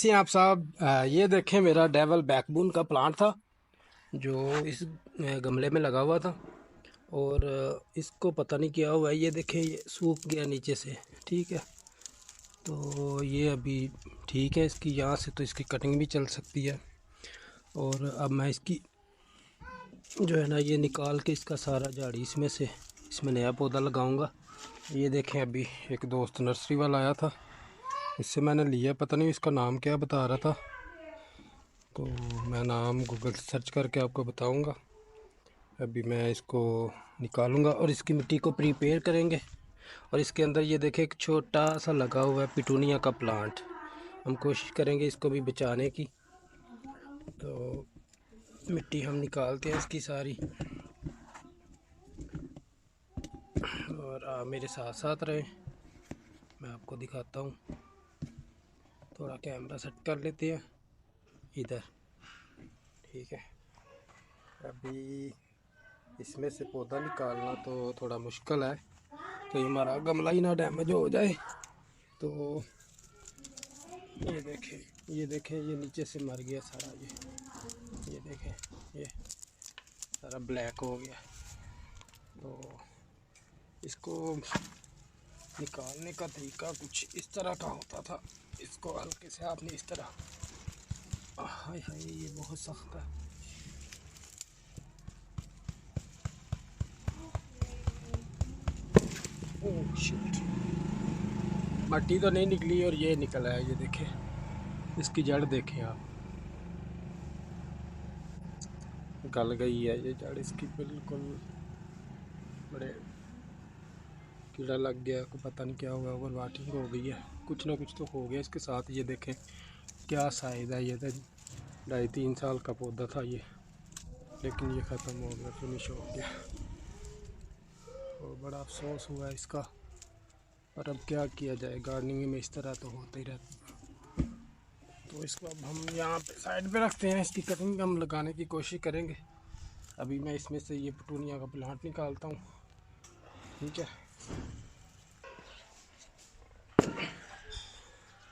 जी आप साहब, ये देखें मेरा डेवल बैकबोन का प्लांट था जो इस गमले में लगा हुआ था। और इसको पता नहीं क्या हुआ है, ये देखें ये सूख गया नीचे से। ठीक है, तो ये अभी ठीक है, इसकी यहाँ से तो इसकी कटिंग भी चल सकती है। और अब मैं इसकी जो है ना ये निकाल के इसका सारा झाड़ी इसमें नया पौधा लगाऊंगा। ये देखें अभी एक दोस्त नर्सरी वाला आया था, इससे मैंने लिया, पता नहीं इसका नाम क्या बता रहा था, तो मैं नाम गूगल से सर्च करके आपको बताऊंगा। अभी मैं इसको निकालूंगा और इसकी मिट्टी को प्रिपेयर करेंगे। और इसके अंदर ये देखें एक छोटा सा लगा हुआ है पिटूनिया का प्लांट, हम कोशिश करेंगे इसको भी बचाने की। तो मिट्टी हम निकालते हैं इसकी सारी, और आप मेरे साथ साथ रहें, मैं आपको दिखाता हूँ। थोड़ा कैमरा सेट कर लेते हैं इधर, ठीक है। अभी इसमें से पौधा निकालना तो थोड़ा मुश्किल है, तो हमारा गमला ही ना डैमेज हो जाए। तो ये देखें ये नीचे से मर गया सारा, ये देखें ये सारा ब्लैक हो गया। तो इसको निकालने का तरीका कुछ इस तरह का होता था। इसको हल्के से आपने इस तरह, हाय हाय ये बहुत सख्त है। ओह शिट, मट्टी तो नहीं निकली और ये निकला है। ये देखें इसकी जड़ देखें आप, गल गई है ये जड़ इसकी बिल्कुल। बड़े कीड़ा लग गया, को पता नहीं क्या हुआ, ओवर वाटरिंग हो गई है, कुछ ना कुछ तो हो गया इसके साथ। ये देखें क्या साइज़ है, ये तो 2.5-3 साल का पौधा था ये, लेकिन ये ख़त्म हो गया, फिनिश हो गया। और बड़ा अफसोस हुआ है इसका, पर अब क्या किया जाए, गार्डनिंग में इस तरह तो होता ही रहता। तो इसको अब हम यहाँ पे साइड पे रखते हैं, इसकी कटिंग हम लगाने की कोशिश करेंगे। अभी मैं इसमें से ये पिटूनिया का प्लांट निकालता हूँ, ठीक है।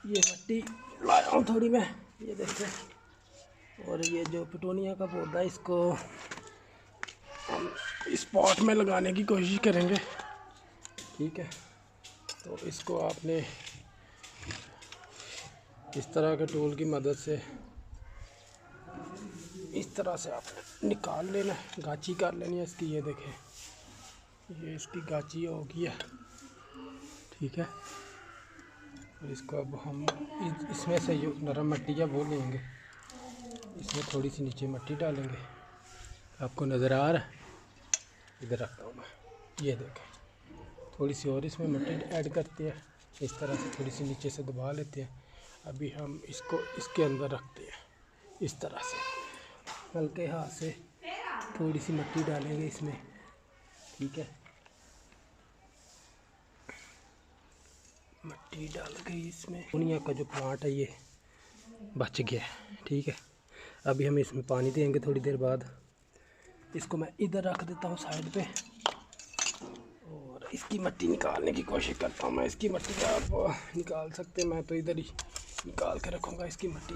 ये मिट्टी लाया हूँ थोड़ी मैं, ये देखें। और ये जो पिटूनिया का पौधा, इसको हम इस पॉट में लगाने की कोशिश करेंगे, ठीक है। तो इसको आपने इस तरह के टूल की मदद से इस तरह से आपने निकाल लेना, गाची कर लेनी है इसकी। ये देखें ये इसकी गाची हो गई है, ठीक है। और इसको अब हम इसमें से जो नरम मिट्टी है वो लेंगे, इसमें थोड़ी सी नीचे मिट्टी डालेंगे। आपको नज़र आ रहा है, इधर रखता हूँ मैं, ये देखें। थोड़ी सी और इसमें मिट्टी ऐड करते हैं, इस तरह से थोड़ी सी नीचे से दबा लेते हैं। अभी हम इसको इसके अंदर रखते हैं, इस तरह से हल्के हाथ से थोड़ी सी मिट्टी डालेंगे इसमें, ठीक है। मिट्टी डाल गई इसमें, दुनिया का जो प्लांट है ये बच गया, ठीक है। अभी हम इसमें पानी देंगे थोड़ी देर बाद। इसको मैं इधर रख देता हूँ साइड पे, और इसकी मिट्टी निकालने की कोशिश करता हूँ मैं। इसकी मिट्टी आप निकाल सकते हैं, मैं तो इधर ही निकाल के रखूँगा इसकी मिट्टी,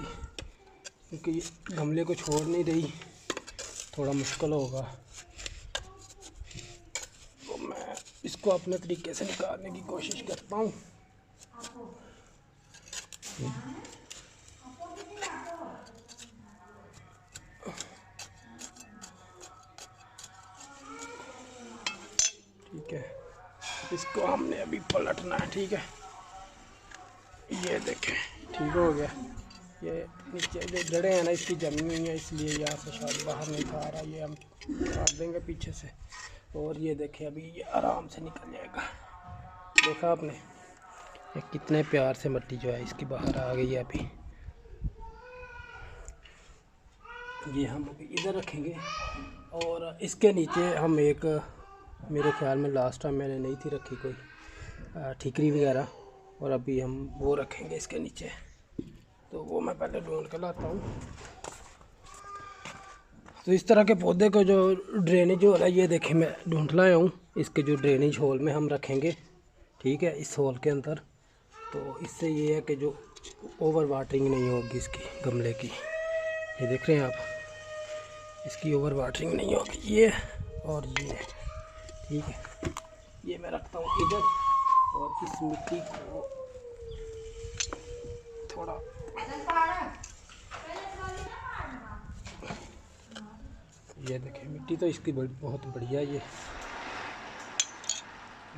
क्योंकि गमले को छोड़ नहीं रही, थोड़ा मुश्किल होगा। तो मैं इसको अपने तरीके से निकालने की कोशिश करता हूँ। ठीक है, इसको हमने अभी पलटना है, ठीक है। ये देखें ठीक हो गया। ये नीचे जो जड़ें हैं ना इसकी जमी हुई हैं, इसलिए यहाँ से शायद बाहर नहीं आ रहा, ये हम काट देंगे पीछे से। और ये देखें अभी ये आराम से निकल जाएगा। देखा आपने ये कितने प्यार से मिट्टी जो है इसकी बाहर आ गई है। अभी ये हम अभी इधर रखेंगे, और इसके नीचे हम एक, मेरे ख्याल में लास्ट टाइम मैंने नहीं थी रखी कोई ठीकरी वगैरह, और अभी हम वो रखेंगे इसके नीचे। तो वो मैं पहले ढूंढ के लाता हूँ। तो इस तरह के पौधे को जो ड्रेनेज होल है, ये देखें मैं ढूंढ लाया हूँ। इसके जो ड्रेनेज होल में हम रखेंगे, ठीक है, इस होल के अंदर। तो इससे ये है कि जो ओवर वाटरिंग नहीं होगी इसकी गमले की। ये देख रहे हैं आप, इसकी ओवर वाटरिंग नहीं होगी। ये और ये ठीक है, ये मैं रखता हूँ इधर। और इस मिट्टी को थोड़ा ये देखें, मिट्टी तो इसकी बहुत बढ़िया ये,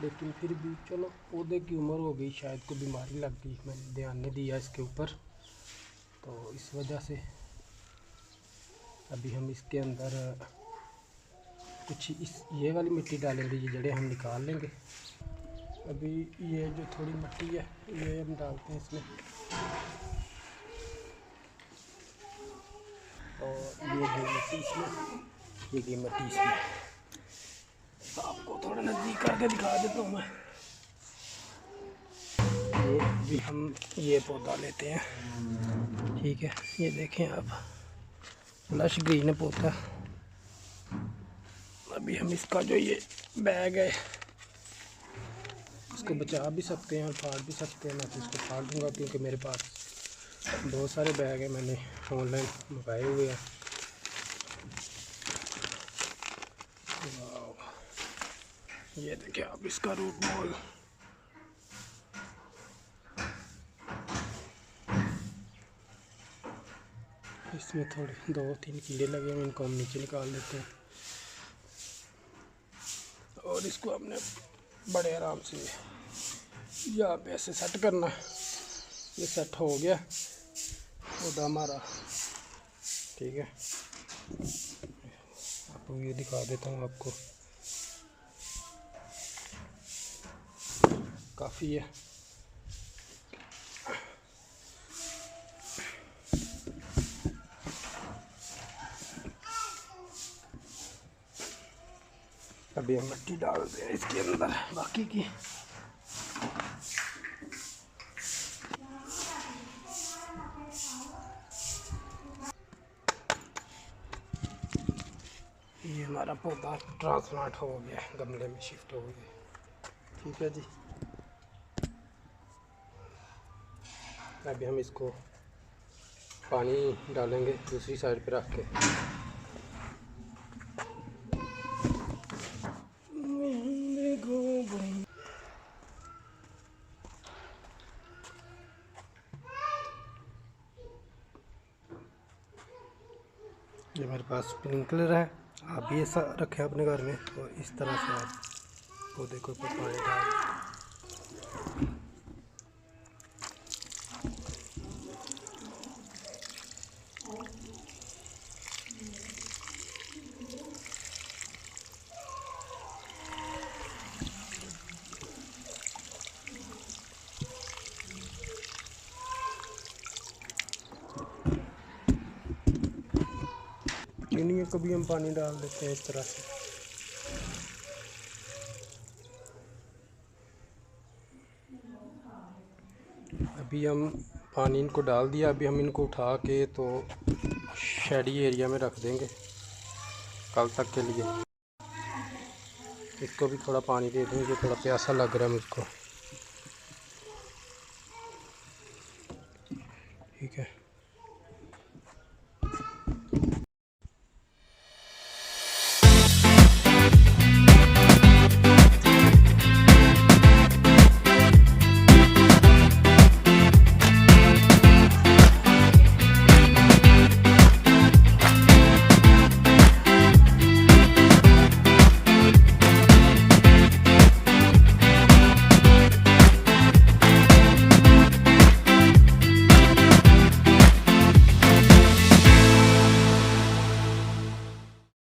लेकिन फिर भी चलो, पौधे की उम्र हो गई, शायद को बीमारी लग गई, मैंने ध्यान नहीं दिया इसके ऊपर, तो इस वजह से अभी हम इसके अंदर कुछ ये वाली मिट्टी डालेंगे, ये जड़ें हम निकाल लेंगे। अभी ये जो थोड़ी मिट्टी है ये हम डालते हैं इसमें, और ये गई मिट्टी इसमें, ये गई मिट्टी इसमें। तो आपको थोड़ा नज़दीक करके दिखा देता हूँ मैं। ये भी हम ये पौधा लेते हैं, ठीक है, ये देखें आप, लश ग्रीन पौधा। अभी हम इसका जो ये बैग है इसको बचा भी सकते हैं और फाड़ भी सकते हैं। मैं तो इसको फाड़ दूंगा क्योंकि मेरे पास बहुत सारे बैग हैं, मैंने ऑनलाइन मंगाए हुए हैं। ये देखिए आप इसका रूट बॉल, इसमें थोड़े 2-3 कीड़े लगे हैं, इनको हम नीचे निकाल देते हैं। और इसको हमने बड़े आराम से यहाँ पे ऐसे सेट करना है। ये सेट हो गया पौधा हमारा, ठीक है। आपको ये दिखा देता हूँ, आपको काफ़ी है। अभी हम मिट्टी डाल दें इसके अंदर बाकी की। ये हमारा पौधा ट्रांसप्लांट हो गया, गमले में शिफ्ट हो गया, ठीक है जी। अभी हम इसको पानी डालेंगे दूसरी साइड पे रख के। ये हमारे पास स्प्रिंकलर है, आप भी ऐसा रखें अपने घर में, तो इस तरह से आप पौधे को ऊपर पानी डालें। इन्हीं को भी हम पानी डाल देते हैं इस तरह से। अभी हम पानी इनको डाल दिया, अभी हम इनको उठा के तो शेडी एरिया में रख देंगे कल तक के लिए। इसको भी थोड़ा पानी दे देंगे, थोड़ा प्यासा लग रहा है मुझको।